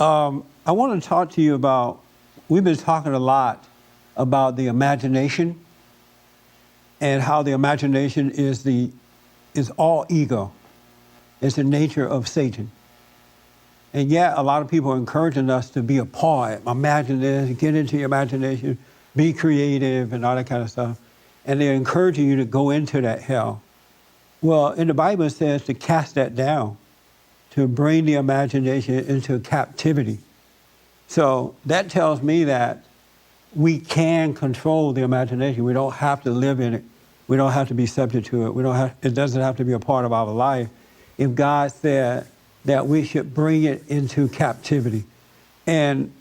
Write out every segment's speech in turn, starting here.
I want to talk to you about, we've been talking a lot about the imagination and how the imagination is all ego. It's the nature of Satan. And yet a lot of people are encouraging us to be a poet, imagine this, get into your imagination, be creative and all that kind of stuff. And they're encouraging you to go into that hell. Well, in the Bible it says to cast that down, to bring the imagination into captivity. So that tells me that we can control the imagination. We don't have to live in it. We don't have to be subject to it. It doesn't have to be a part of our life. If God said that we should bring it into captivity. And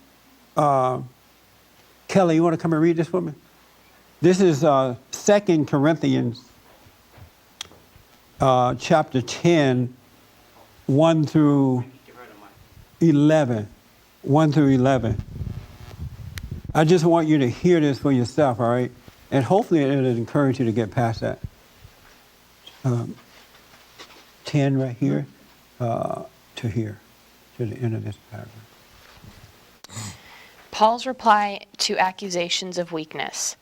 Kelly, you want to come and read this for me? This is 2 Corinthians chapter 10, 1 through 11. 1 through 11. I just want you to hear this for yourself, all right? And hopefully it'll encourage you to get past that. 10 right here to here, to the end of this paragraph. Paul's reply to accusations of weakness.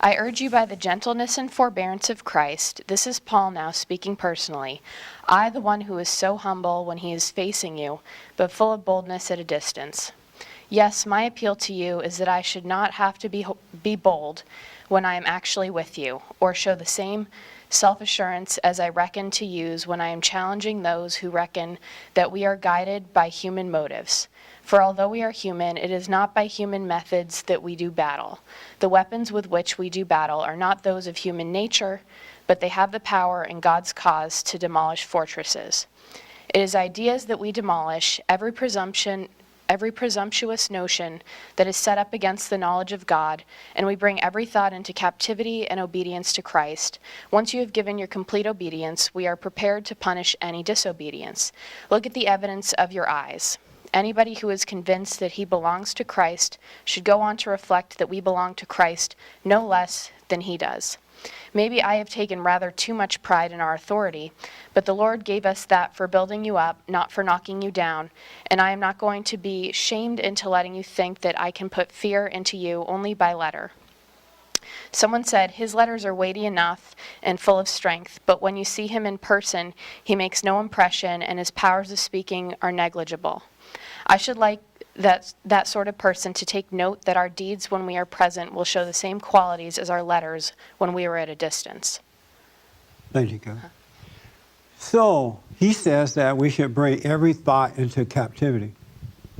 I urge you by the gentleness and forbearance of Christ, this is Paul now speaking personally, I, the one who is so humble when he is facing you, but full of boldness at a distance. Yes, my appeal to you is that I should not have to be bold when I am actually with you, or show the same self-assurance as I reckon to use when I am challenging those who reckon that we are guided by human motives. For although we are human, it is not by human methods that we do battle. The weapons with which we do battle are not those of human nature, but they have the power in God's cause to demolish fortresses. It is ideas that we demolish, every presumptuous notion that is set up against the knowledge of God, and we bring every thought into captivity and obedience to Christ. Once you have given your complete obedience, we are prepared to punish any disobedience. Look at the evidence of your eyes. Anybody who is convinced that he belongs to Christ should go on to reflect that we belong to Christ no less than he does. Maybe I have taken rather too much pride in our authority, but the Lord gave us that for building you up, not for knocking you down, and I am not going to be shamed into letting you think that I can put fear into you only by letter. Someone said, his letters are weighty enough and full of strength, but when you see him in person, he makes no impression and his powers of speaking are negligible. I should like that sort of person to take note that our deeds when we are present will show the same qualities as our letters when we are at a distance. Thank you, God. So he says that we should bring every thought into captivity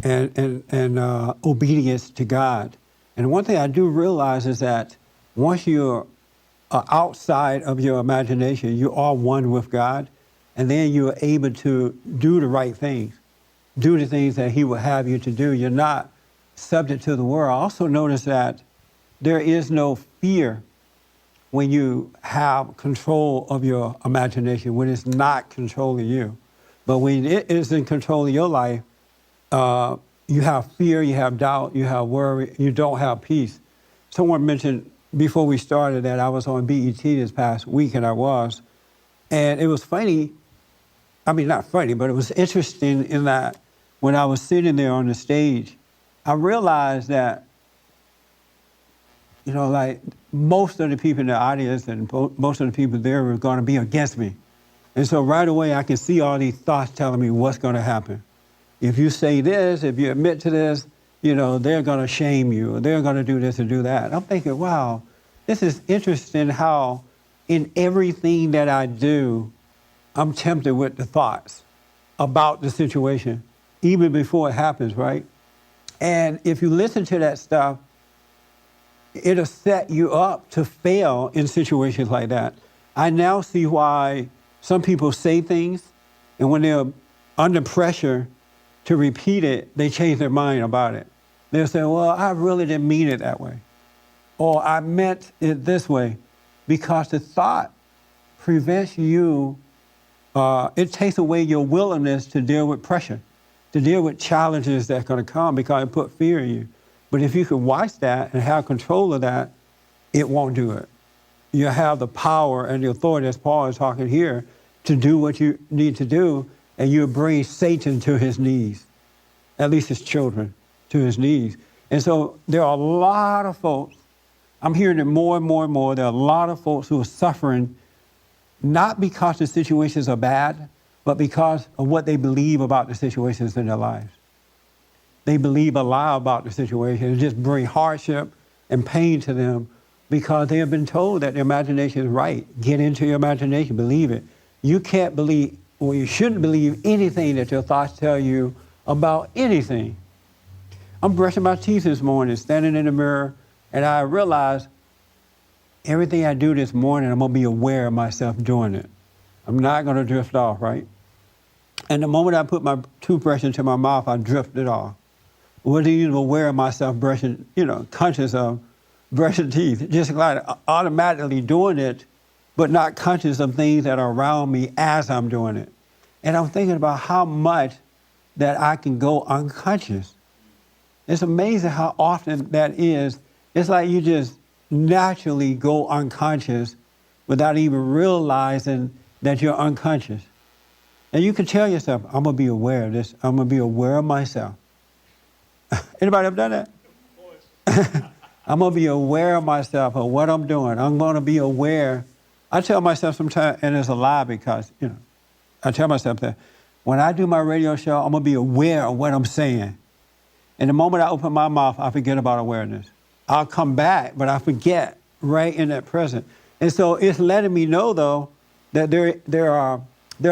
and obedience to God. And one thing I do realize is that once you're outside of your imagination, you are one with God, and then you're able to do the right things. Do the things that he will have you to do. You're not subject to the world. I also notice that there is no fear when you have control of your imagination, when it's not controlling you. But when it is in control of your life, you have fear, you have doubt, you have worry, you don't have peace. Someone mentioned before we started that I was on BET this past week, and I was. And it was funny, I mean, not funny, but it was interesting in that when I was sitting there on the stage, I realized that, like most of the people in the audience and most of the people there were going to be against me. And so right away, I can see all these thoughts telling me what's going to happen. If you say this, if you admit to this, they're going to shame you, or they're going to do this and do that. I'm thinking, wow, this is interesting how in everything that I do, I'm tempted with the thoughts about the situation, even before it happens, right? And if you listen to that stuff, it'll set you up to fail in situations like that. I now see why some people say things, and when they're under pressure to repeat it, they change their mind about it. They'll say, well, I really didn't mean it that way. Or I meant it this way. Because the thought prevents you, it takes away your willingness to deal with pressure, to deal with challenges that are going to come because it put fear in you. But if you can watch that and have control of that, it won't do it. You have the power and the authority, as Paul is talking here, to do what you need to do, and you bring Satan to his knees. at least his children, to his knees. And so there are a lot of folks, I'm hearing it more and more and more, there are a lot of folks who are suffering not because the situations are bad, but because of what they believe about the situations in their lives. They believe a lie about the situation and just bring hardship and pain to them because they have been told that their imagination is right. Get into your imagination, believe it. You can't believe, or you shouldn't believe anything that your thoughts tell you about anything. I'm brushing my teeth this morning, standing in the mirror, and I realized everything I do this morning, I'm gonna be aware of myself doing it. I'm not gonna drift off, right? And the moment I put my toothbrush into my mouth, I drifted off. Wasn't even aware of myself brushing, conscious of brushing teeth. Just like automatically doing it, but not conscious of things that are around me as I'm doing it. And I'm thinking about how much that I can go unconscious. It's amazing how often that is. It's like you just naturally go unconscious without even realizing that you're unconscious. And you can tell yourself, I'm gonna be aware of this. I'm gonna be aware of myself. Anybody ever done that? I'm gonna be aware of myself, of what I'm doing. I'm gonna be aware. I tell myself sometimes, and it's a lie because, I tell myself that when I do my radio show, I'm gonna be aware of what I'm saying. And the moment I open my mouth, I forget about awareness. I'll come back, but I forget right in that present. And so it's letting me know, though, that there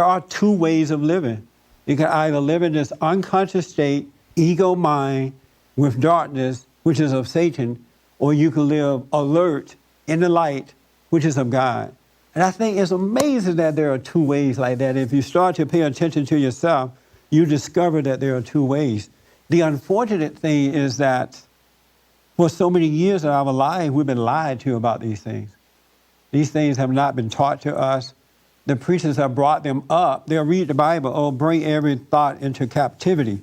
are two ways of living. You can either live in this unconscious state, ego mind, with darkness, which is of Satan, or you can live alert in the light, which is of God. And I think it's amazing that there are two ways like that. If you start to pay attention to yourself, you discover that there are two ways. The unfortunate thing is that for so many years of our life, we've been lied to about these things. These things have not been taught to us. The preachers have brought them up. They'll read the Bible, bring every thought into captivity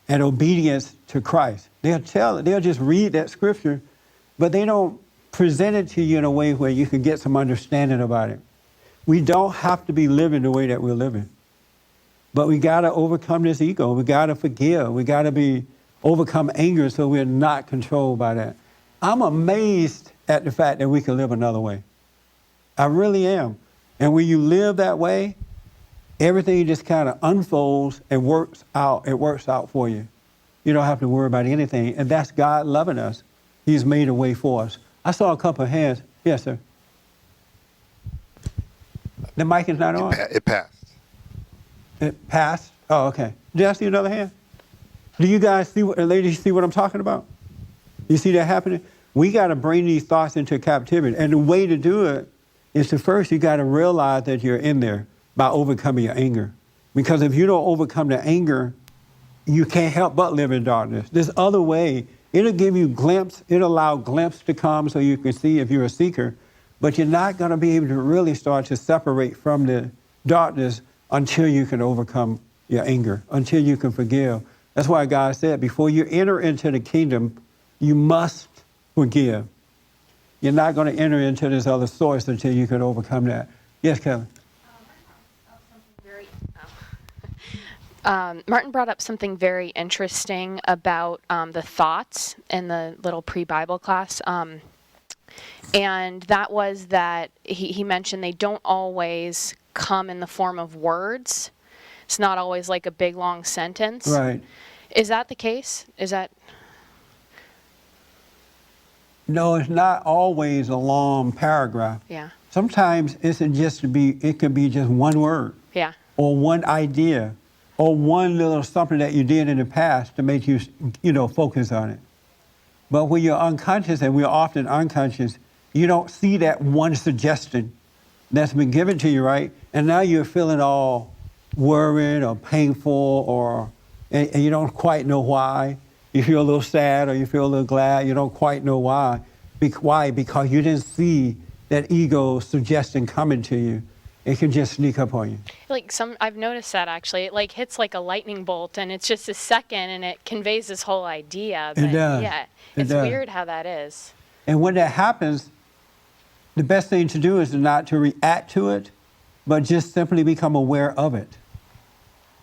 and obedience to Christ. They'll just read that scripture, but they don't present it to you in a way where you can get some understanding about it. We don't have to be living the way that we're living. But we got to overcome this ego. We got to forgive. We got to overcome anger so we're not controlled by that. I'm amazed at the fact that we can live another way. I really am. And when you live that way, everything just kind of unfolds and works out. It works out for you. You don't have to worry about anything. And that's God loving us. He's made a way for us. I saw a couple of hands. Yes, sir. The mic is not on. It passed. It passed? Oh, okay. Did I see another hand? Do you guys ladies see what I'm talking about? You see that happening? We got to bring these thoughts into captivity. And the way to do it is to first, you got to realize that you're in there by overcoming your anger. Because if you don't overcome the anger, you can't help but live in darkness. This other way, it'll give you it'll allow glimpse to come so you can see if you're a seeker, but you're not going to be able to really start to separate from the darkness until you can overcome your anger, until you can forgive. That's why God said, before you enter into the kingdom, you must forgive. You're not going to enter into this other source until you can overcome that. Yes, Kelly? Martin brought up something very interesting about the thoughts in the little pre-Bible class. And that was that he mentioned they don't always come in the form of words. It's not always like a big, long sentence. Right. Is that the case? Is that... No, it's not always a long paragraph. Yeah. Sometimes it could be just one word. Yeah. Or one idea, or one little something that you did in the past to make you, focus on it. But when you're unconscious, and we're often unconscious, you don't see that one suggestion that's been given to you, right? And now you're feeling all worried or painful, and you don't quite know why. You feel a little sad or you feel a little glad. You don't quite know why. Why? Because you didn't see that ego suggestion coming to you. It can just sneak up on you. I've noticed that actually. It hits like a lightning bolt, and it's just a second, and it conveys this whole idea. But it does. Yeah, it's weird how that is. And when that happens, the best thing to do is not to react to it, but just simply become aware of it.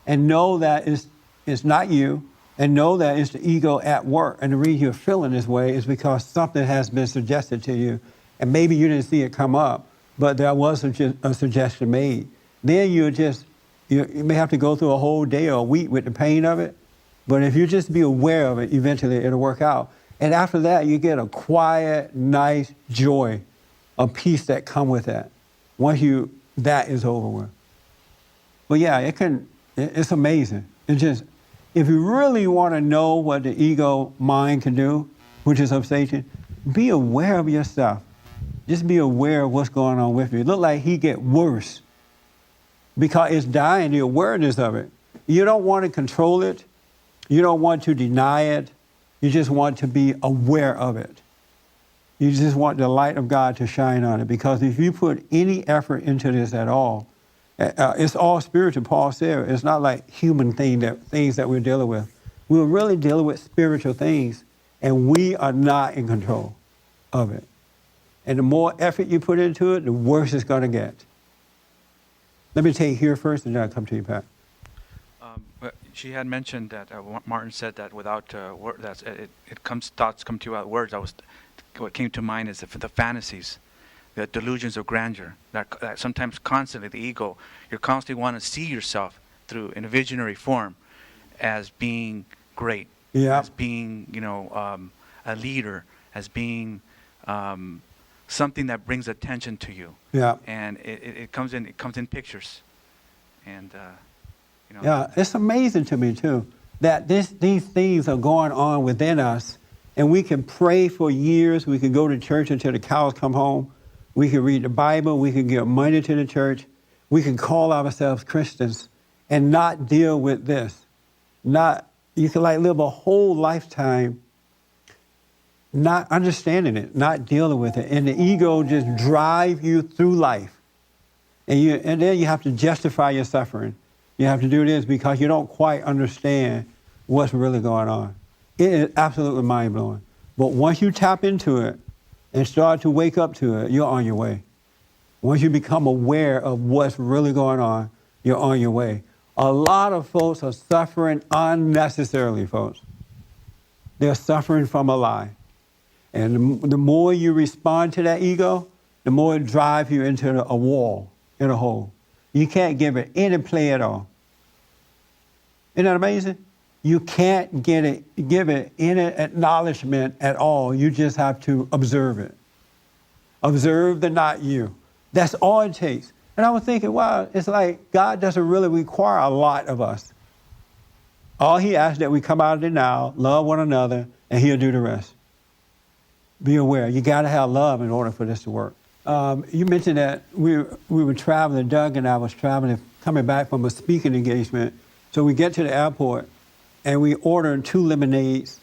And know that it's not you. and know that it's the ego at work. And the reason you're feeling this way is because something has been suggested to you, and maybe you didn't see it come up, but there was a suggestion made. Then you may have to go through a whole day or a week with the pain of it, but if you just be aware of it, eventually it'll work out. And after that, you get a quiet, nice joy, a peace that come with that. Once that is over with. But yeah, it's amazing. If you really want to know what the ego mind can do, which is of Satan, be aware of yourself. Just be aware of what's going on with you. It look like he get worse because it's dying, the awareness of it. You don't want to control it. You don't want to deny it. You just want to be aware of it. You just want the light of God to shine on it, because if you put any effort into this at all, it's all spiritual. Paul said it's not like human things that we're dealing with. We're really dealing with spiritual things, and we are not in control of it. And the more effort you put into it, the worse it's going to get. Let me take here first, and then I'll come to you, Pat. She had mentioned that Martin said that without thoughts come to you without words. What came to mind is the fantasies, the delusions of grandeur. That sometimes constantly the ego, you're constantly want to see yourself in a visionary form as being great, as being a leader, as being something that brings attention to you. Yeah. And it comes in pictures, and. Yeah, it's amazing to me, too, that these things are going on within us, and we can pray for years. We can go to church until the cows come home. We can read the Bible. We can give money to the church. We can call ourselves Christians and not deal with this. You can live a whole lifetime not understanding it, not dealing with it, and the ego just drive you through life. And then you have to justify your suffering. You have to do this because you don't quite understand what's really going on. It is absolutely mind-blowing. But once you tap into it and start to wake up to it, you're on your way. Once you become aware of what's really going on, you're on your way. A lot of folks are suffering unnecessarily, folks. They're suffering from a lie. And the more you respond to that ego, the more it drives you into a wall, in a hole. You can't give it any play at all. Isn't that amazing? You can't give it any acknowledgement at all. You just have to observe it. Observe the not you. That's all it takes. And I was thinking, wow, it's like God doesn't really require a lot of us. All he asks that we come out of the now, love one another, and he'll do the rest. Be aware. You got to have love in order for this to work. You mentioned that we were traveling, Doug and I was traveling, coming back from a speaking engagement. So we get to the airport, and we order 2 lemonades,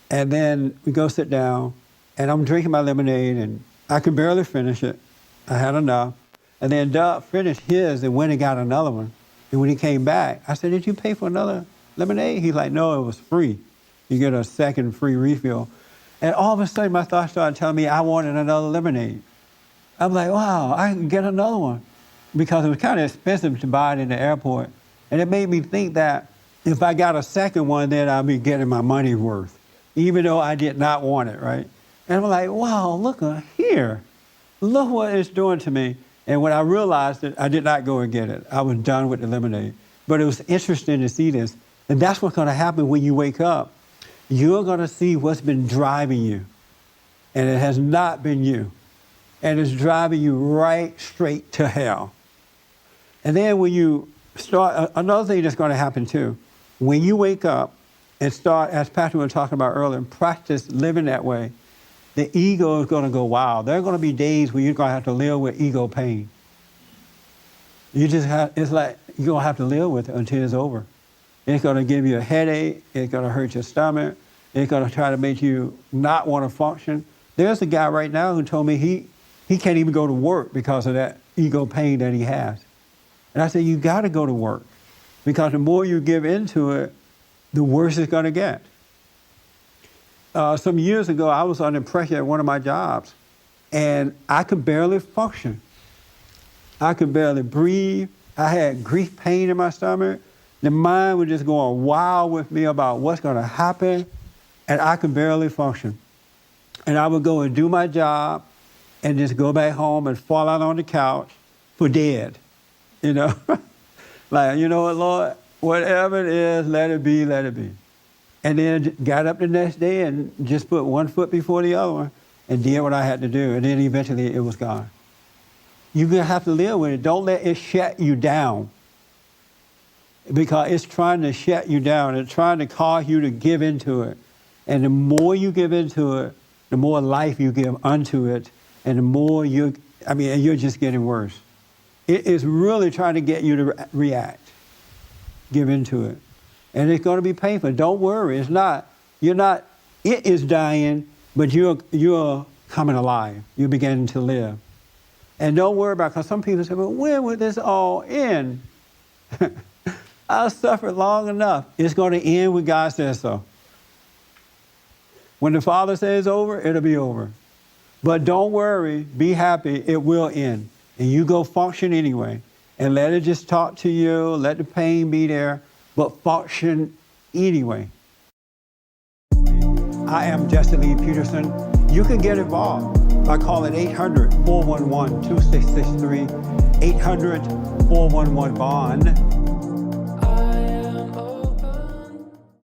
and then we go sit down, and I'm drinking my lemonade, and I could barely finish it. I had enough. And then Doug finished his and went and got another one. And when he came back, I said, "Did you pay for another lemonade?" He's like, "No, it was free. You get a second free refill." And all of a sudden, my thoughts started telling me I wanted another lemonade. I'm like, wow, I can get another one, because it was kind of expensive to buy it in the airport. And it made me think that if I got a second one, then I'll be getting my money's worth, even though I did not want it, right? And I'm like, wow, look here. Look what it's doing to me. And when I realized it, I did not go and get it. I was done with the lemonade. But it was interesting to see this. And that's what's going to happen when you wake up. You're going to see what's been driving you. And it has not been you. And it's driving you right straight to hell. And then when you start, another thing that's going to happen too, when you wake up and start, as Patrick was talking about earlier, and practice living that way, the ego is going to go wild. There are going to be days where you're going to have to live with ego pain. It's like you're going to have to live with it until it's over. It's going to give you a headache. It's going to hurt your stomach. It's going to try to make you not want to function. There's a guy right now who told me he can't even go to work because of that ego pain that he has. And I said, you got to go to work, because the more you give into it, the worse it's going to get. Some years ago, I was under pressure at one of my jobs, and I could barely function. I could barely breathe. I had grief pain in my stomach. The mind was just going wild with me about what's going to happen, and I could barely function. And I would go and do my job and just go back home and fall out on the couch for dead, you know? Like, you know what, Lord, whatever it is, let it be, let it be. And then got up the next day and just put one foot before the other one and did what I had to do. And then eventually it was gone. You're going to have to live with it. Don't let it shut you down, because it's trying to shut you down. It's trying to cause you to give into it. And the more you give into it, the more life you give unto it, and the more you're just getting worse. It is really trying to get you to react, give into it. And it's going to be painful. Don't worry. It's not. You're not. It is dying, but you're coming alive. You're beginning to live. And don't worry about it, because some people say, well, when will this all end? I've suffered long enough. It's going to end when God says so. When the Father says over, it'll be over. But don't worry. Be happy. It will end. And you go function anyway. And let it just talk to you. Let the pain be there. But function anyway. I am Lee Peterson. You can get involved by calling 800-411-2663, 800-411-BOND.